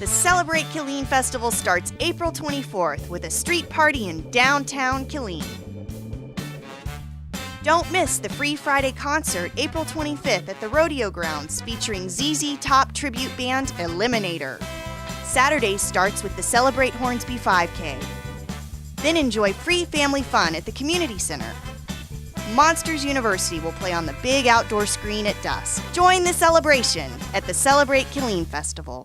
The Celebrate Killeen Festival starts April 24th with a street party in downtown Killeen. Don't miss the free Friday concert April 25th at the Rodeo Grounds featuring ZZ Top tribute band Eliminator. Saturday starts with the Celebrate Hornsby 5K. Then enjoy free family fun at the community center. Monsters University will play on the big outdoor screen at dusk. Join the celebration at the Celebrate Killeen Festival.